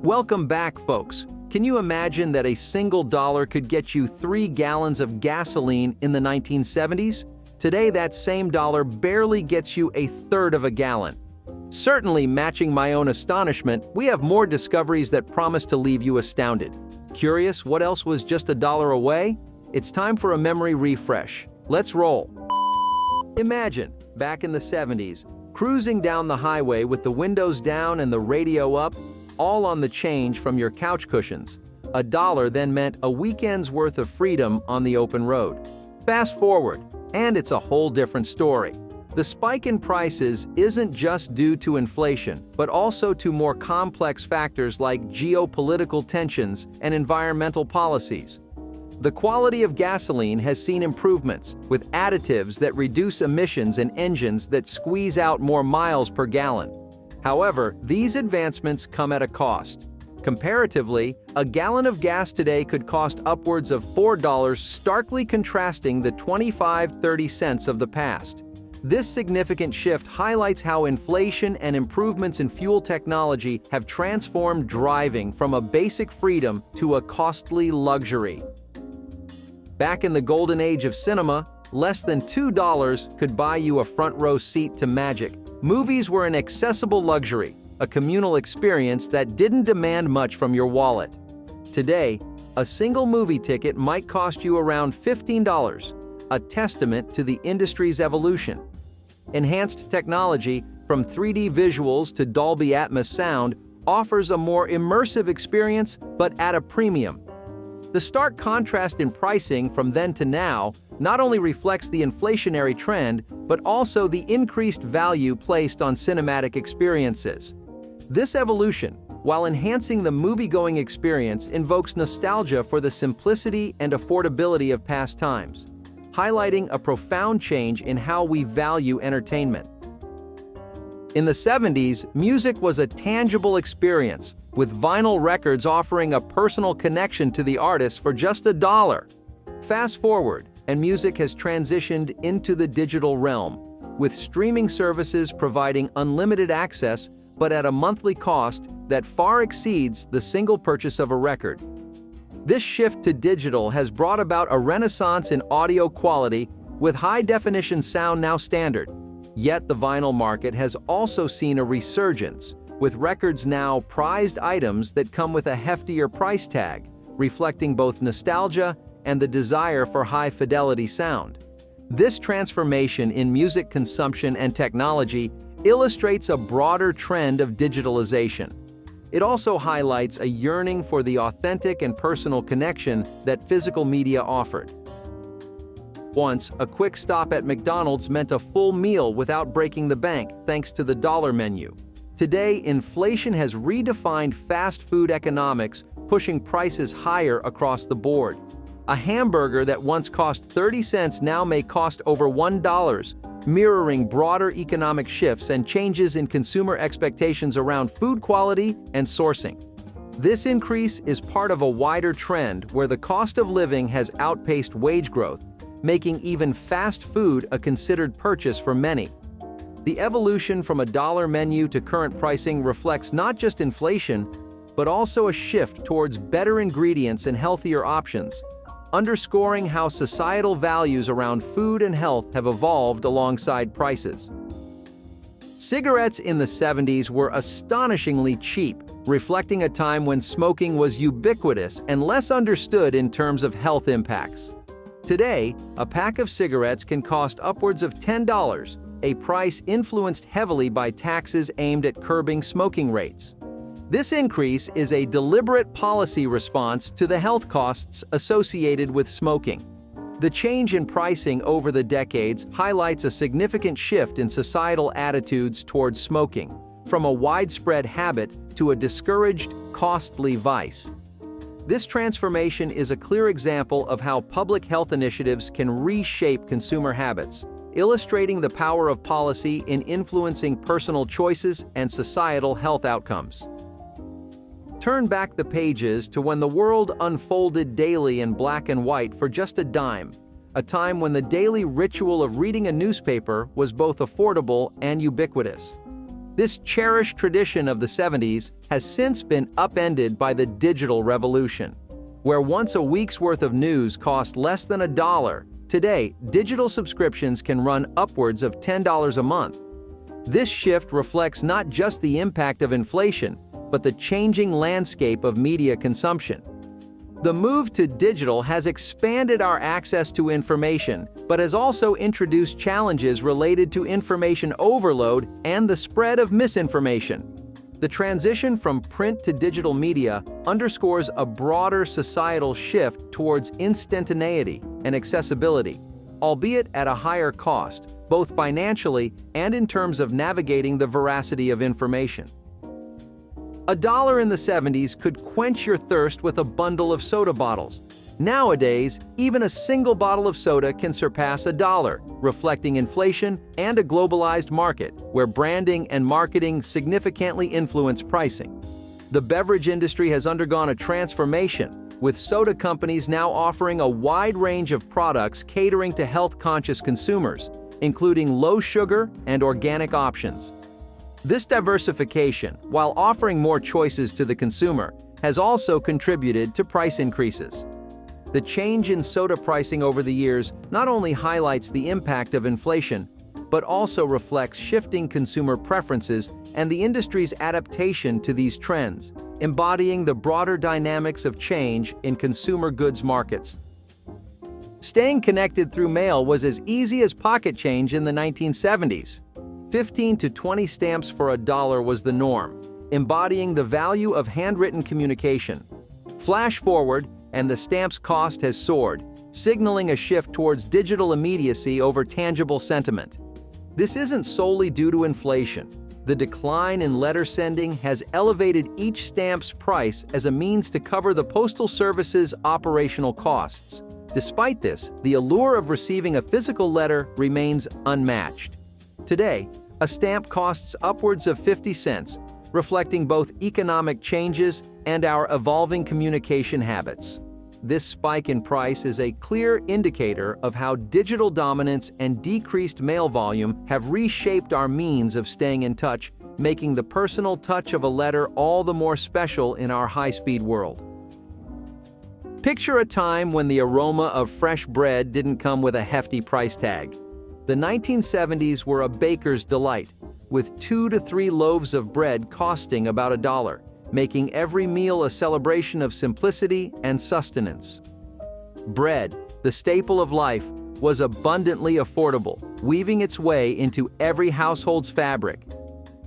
Welcome back, folks. Can you imagine that a single dollar could get you 3 gallons of gasoline in the 1970s? Today, that same dollar barely gets you a third of a gallon. Certainly matching my own astonishment, we have more discoveries that promise to leave you astounded. Curious what else was just a dollar away? It's time for a memory refresh. Let's roll. Imagine, back in the 70s, cruising down the highway with the windows down and the radio up, all on the change from your couch cushions. A dollar then meant a weekend's worth of freedom on the open road. Fast forward, and it's a whole different story. The spike in prices isn't just due to inflation, but also to more complex factors like geopolitical tensions and environmental policies. The quality of gasoline has seen improvements, with additives that reduce emissions and engines that squeeze out more miles per gallon. However, these advancements come at a cost. Comparatively, a gallon of gas today could cost upwards of $4, starkly contrasting the 25-30 cents of the past. This significant shift highlights how inflation and improvements in fuel technology have transformed driving from a basic freedom to a costly luxury. Back in the golden age of cinema, less than $2 could buy you a front row seat to magic. Movies were an accessible luxury, a communal experience that didn't demand much from your wallet. Today, a single movie ticket might cost you around $15, a testament to the industry's evolution. Enhanced technology, from 3D visuals to Dolby Atmos sound, offers a more immersive experience, but at a premium. The stark contrast in pricing from then to now not only reflects the inflationary trend, but also the increased value placed on cinematic experiences. This evolution, while enhancing the movie-going experience, invokes nostalgia for the simplicity and affordability of past times, highlighting a profound change in how we value entertainment. In the 70s, music was a tangible experience, with vinyl records offering a personal connection to the artist for just $1. Fast forward, and music has transitioned into the digital realm, with streaming services providing unlimited access, but at a monthly cost that far exceeds the single purchase of a record. This shift to digital has brought about a renaissance in audio quality, with high-definition sound now standard. Yet the vinyl market has also seen a resurgence, with records now prized items that come with a heftier price tag, reflecting both nostalgia and the desire for high-fidelity sound. This transformation in music consumption and technology illustrates a broader trend of digitalization. It also highlights a yearning for the authentic and personal connection that physical media offered. Once, a quick stop at McDonald's meant a full meal without breaking the bank, thanks to the dollar menu. Today, inflation has redefined fast food economics, pushing prices higher across the board. A hamburger that once cost 30 cents now may cost over $1, mirroring broader economic shifts and changes in consumer expectations around food quality and sourcing. This increase is part of a wider trend where the cost of living has outpaced wage growth, making even fast food a considered purchase for many. The evolution from a dollar menu to current pricing reflects not just inflation, but also a shift towards better ingredients and healthier options, underscoring how societal values around food and health have evolved alongside prices. Cigarettes in the 70s were astonishingly cheap, reflecting a time when smoking was ubiquitous and less understood in terms of health impacts. Today, a pack of cigarettes can cost upwards of $10, a price influenced heavily by taxes aimed at curbing smoking rates. This increase is a deliberate policy response to the health costs associated with smoking. The change in pricing over the decades highlights a significant shift in societal attitudes towards smoking, from a widespread habit to a discouraged, costly vice. This transformation is a clear example of how public health initiatives can reshape consumer habits, illustrating the power of policy in influencing personal choices and societal health outcomes. Turn back the pages to when the world unfolded daily in black and white for just a dime, a time when the daily ritual of reading a newspaper was both affordable and ubiquitous. This cherished tradition of the 70s has since been upended by the digital revolution. Where once a week's worth of news cost less than $1, today, digital subscriptions can run upwards of $10 a month. This shift reflects not just the impact of inflation, but the changing landscape of media consumption. The move to digital has expanded our access to information, but has also introduced challenges related to information overload and the spread of misinformation. The transition from print to digital media underscores a broader societal shift towards instantaneity and accessibility, albeit at a higher cost, both financially and in terms of navigating the veracity of information. $1 in the 70s could quench your thirst with a bundle of soda bottles. Nowadays, even a single bottle of soda can surpass $1, reflecting inflation and a globalized market where branding and marketing significantly influence pricing. The beverage industry has undergone a transformation, with soda companies now offering a wide range of products catering to health-conscious consumers, including low-sugar and organic options. This diversification, while offering more choices to the consumer, has also contributed to price increases. The change in soda pricing over the years not only highlights the impact of inflation, but also reflects shifting consumer preferences and the industry's adaptation to these trends, embodying the broader dynamics of change in consumer goods markets. Staying connected through mail was as easy as pocket change in the 1970s. 15 to 20 stamps for $1 was the norm, embodying the value of handwritten communication. Flash forward, and the stamp's cost has soared, signaling a shift towards digital immediacy over tangible sentiment. This isn't solely due to inflation. The decline in letter sending has elevated each stamp's price as a means to cover the Postal Service's operational costs. Despite this, the allure of receiving a physical letter remains unmatched. Today, a stamp costs upwards of 50 cents, reflecting both economic changes and our evolving communication habits. This spike in price is a clear indicator of how digital dominance and decreased mail volume have reshaped our means of staying in touch, making the personal touch of a letter all the more special in our high-speed world. Picture a time when the aroma of fresh bread didn't come with a hefty price tag. The 1970s were a baker's delight, with 2 to 3 loaves of bread costing about $1, making every meal a celebration of simplicity and sustenance. Bread, the staple of life, was abundantly affordable, weaving its way into every household's fabric.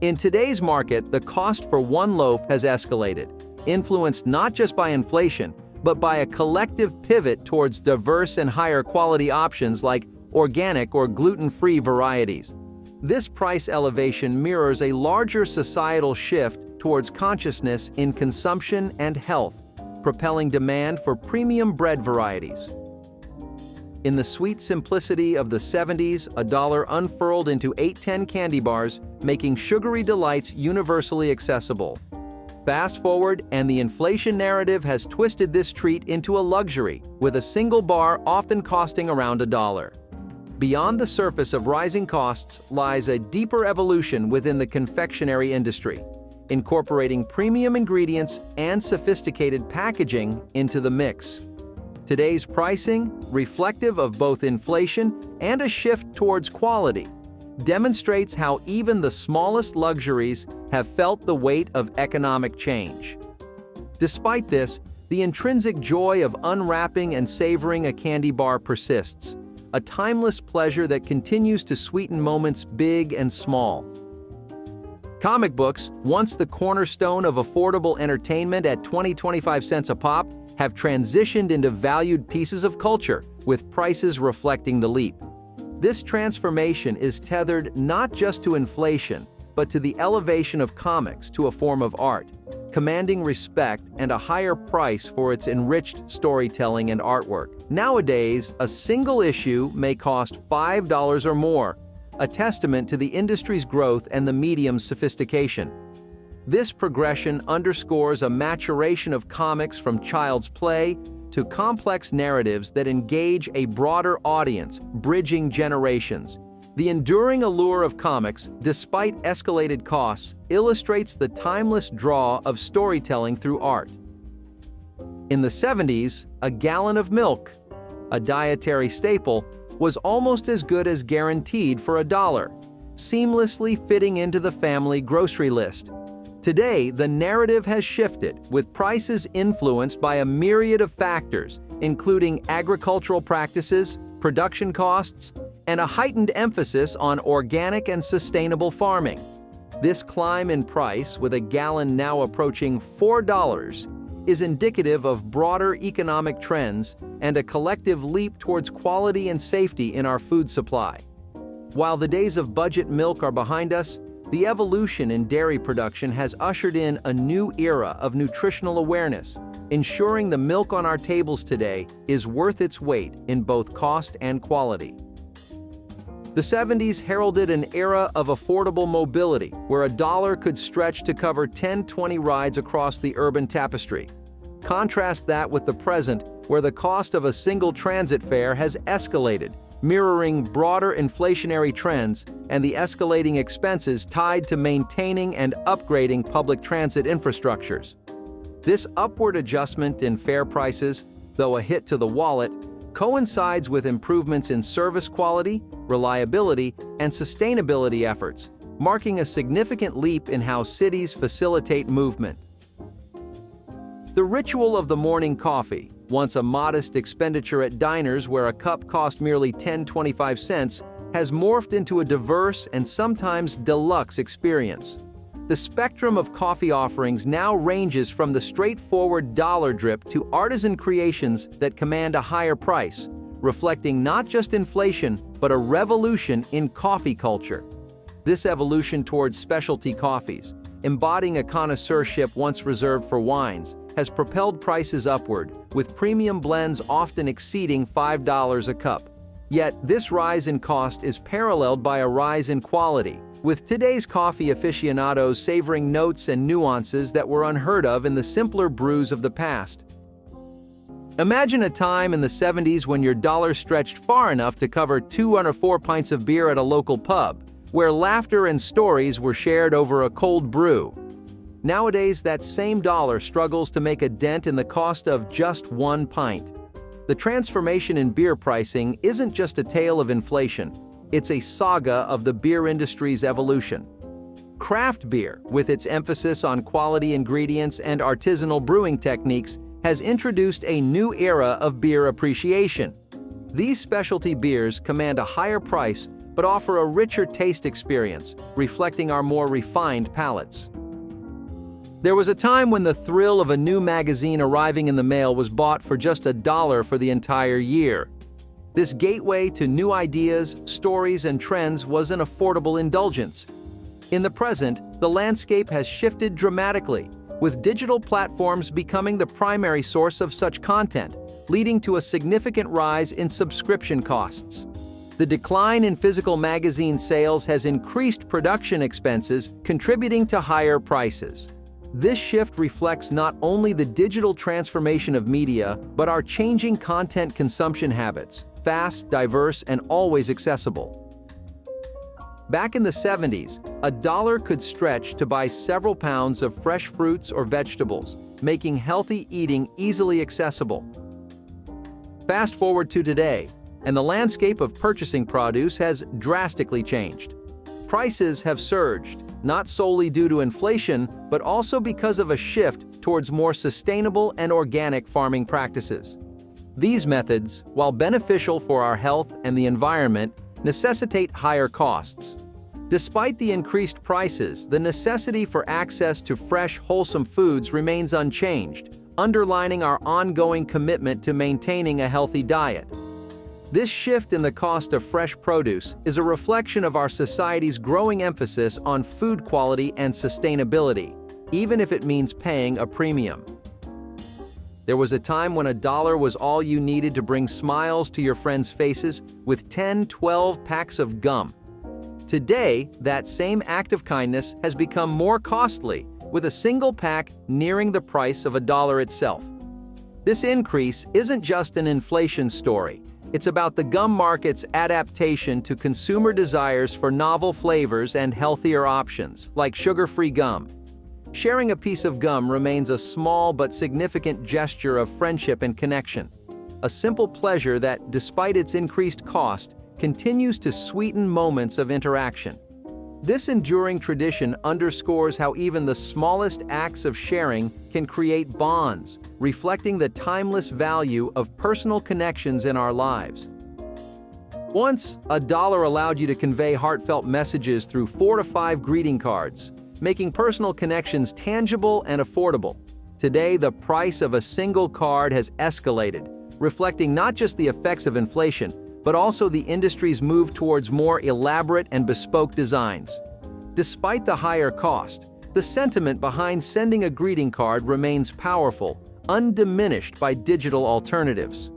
In today's market, the cost for one loaf has escalated, influenced not just by inflation, but by a collective pivot towards diverse and higher quality options like organic or gluten-free varieties. This price elevation mirrors a larger societal shift towards consciousness in consumption and health, propelling demand for premium bread varieties. In the sweet simplicity of the 70s, $1 unfurled into 8-10 candy bars, making sugary delights universally accessible. Fast forward, and the inflation narrative has twisted this treat into a luxury, with a single bar often costing around $1. Beyond the surface of rising costs lies a deeper evolution within the confectionery industry, incorporating premium ingredients and sophisticated packaging into the mix. Today's pricing, reflective of both inflation and a shift towards quality, demonstrates how even the smallest luxuries have felt the weight of economic change. Despite this, the intrinsic joy of unwrapping and savoring a candy bar persists, a timeless pleasure that continues to sweeten moments big and small. Comic books, once the cornerstone of affordable entertainment at 20-25 cents a pop, have transitioned into valued pieces of culture, with prices reflecting the leap. This transformation is tethered not just to inflation, but to the elevation of comics to a form of art, commanding respect and a higher price for its enriched storytelling and artwork. Nowadays, a single issue may cost $5 or more, a testament to the industry's growth and the medium's sophistication. This progression underscores a maturation of comics from child's play to complex narratives that engage a broader audience, bridging generations. The enduring allure of comics, despite escalated costs, illustrates the timeless draw of storytelling through art. In the 70s, a gallon of milk, a dietary staple, was almost as good as guaranteed for $1, seamlessly fitting into the family grocery list. Today, the narrative has shifted, with prices influenced by a myriad of factors, including agricultural practices, production costs, and a heightened emphasis on organic and sustainable farming. This climb in price, with a gallon now approaching $4, is indicative of broader economic trends and a collective leap towards quality and safety in our food supply. While the days of budget milk are behind us, the evolution in dairy production has ushered in a new era of nutritional awareness, ensuring the milk on our tables today is worth its weight in both cost and quality. The 70s heralded an era of affordable mobility, where $1 could stretch to cover 10-20 rides across the urban tapestry. Contrast that with the present, where the cost of a single transit fare has escalated, mirroring broader inflationary trends and the escalating expenses tied to maintaining and upgrading public transit infrastructures. This upward adjustment in fare prices, though a hit to the wallet, coincides with improvements in service quality, reliability, and sustainability efforts, marking a significant leap in how cities facilitate movement. The ritual of the morning coffee, once a modest expenditure at diners where a cup cost merely 10-25 cents, has morphed into a diverse and sometimes deluxe experience. The spectrum of coffee offerings now ranges from the straightforward dollar drip to artisan creations that command a higher price, reflecting not just inflation, but a revolution in coffee culture. This evolution towards specialty coffees, embodying a connoisseurship once reserved for wines, has propelled prices upward, with premium blends often exceeding $5 a cup. Yet, this rise in cost is paralleled by a rise in quality, with today's coffee aficionados savoring notes and nuances that were unheard of in the simpler brews of the past. Imagine a time in the 70s when your dollar stretched far enough to cover 2 or 4 pints of beer at a local pub, where laughter and stories were shared over a cold brew. Nowadays, that same dollar struggles to make a dent in the cost of just 1 pint. The transformation in beer pricing isn't just a tale of inflation, it's a saga of the beer industry's evolution. Craft beer, with its emphasis on quality ingredients and artisanal brewing techniques, has introduced a new era of beer appreciation. These specialty beers command a higher price but offer a richer taste experience, reflecting our more refined palates. There was a time when the thrill of a new magazine arriving in the mail was bought for just $1 for the entire year. This gateway to new ideas, stories, and trends was an affordable indulgence. In the present, the landscape has shifted dramatically, with digital platforms becoming the primary source of such content, leading to a significant rise in subscription costs. The decline in physical magazine sales has increased production expenses, contributing to higher prices. This shift reflects not only the digital transformation of media, but our changing content consumption habits, fast, diverse, and always accessible. Back in the 70s, $1 could stretch to buy several pounds of fresh fruits or vegetables, making healthy eating easily accessible. Fast forward to today, and the landscape of purchasing produce has drastically changed. Prices have surged, not solely due to inflation, but also because of a shift towards more sustainable and organic farming practices. These methods, while beneficial for our health and the environment, necessitate higher costs. Despite the increased prices, the necessity for access to fresh, wholesome foods remains unchanged, underlining our ongoing commitment to maintaining a healthy diet. This shift in the cost of fresh produce is a reflection of our society's growing emphasis on food quality and sustainability, even if it means paying a premium. There was a time when $1 was all you needed to bring smiles to your friends' faces with 10-12 packs of gum. Today, that same act of kindness has become more costly, with a single pack nearing the price of $1 itself. This increase isn't just an inflation story. It's about the gum market's adaptation to consumer desires for novel flavors and healthier options, like sugar-free gum. Sharing a piece of gum remains a small but significant gesture of friendship and connection. A simple pleasure that, despite its increased cost, continues to sweeten moments of interaction. This enduring tradition underscores how even the smallest acts of sharing can create bonds, reflecting the timeless value of personal connections in our lives. Once, $1 allowed you to convey heartfelt messages through 4 to 5 greeting cards, making personal connections tangible and affordable. Today, the price of a single card has escalated, reflecting not just the effects of inflation, but also the industry's move towards more elaborate and bespoke designs. Despite the higher cost, the sentiment behind sending a greeting card remains powerful, undiminished by digital alternatives.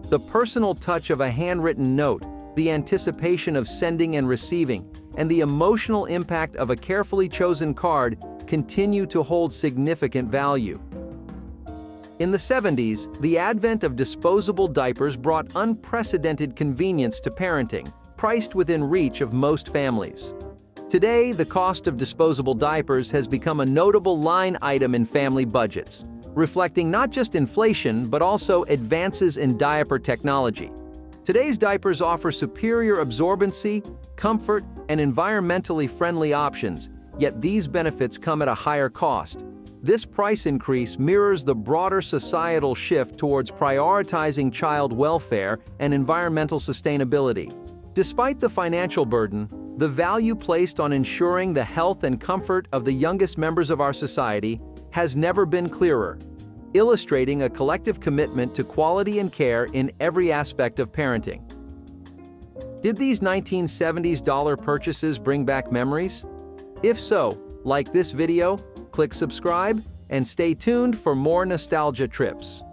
The personal touch of a handwritten note, the anticipation of sending and receiving, and the emotional impact of a carefully chosen card continue to hold significant value. In the 70s, the advent of disposable diapers brought unprecedented convenience to parenting, priced within reach of most families. Today, the cost of disposable diapers has become a notable line item in family budgets, reflecting not just inflation but also advances in diaper technology. Today's diapers offer superior absorbency, comfort, and environmentally friendly options, yet these benefits come at a higher cost. This price increase mirrors the broader societal shift towards prioritizing child welfare and environmental sustainability. Despite the financial burden, the value placed on ensuring the health and comfort of the youngest members of our society has never been clearer, illustrating a collective commitment to quality and care in every aspect of parenting. Did these 1970s dollar purchases bring back memories? If so, like this video, click subscribe, and stay tuned for more nostalgia trips.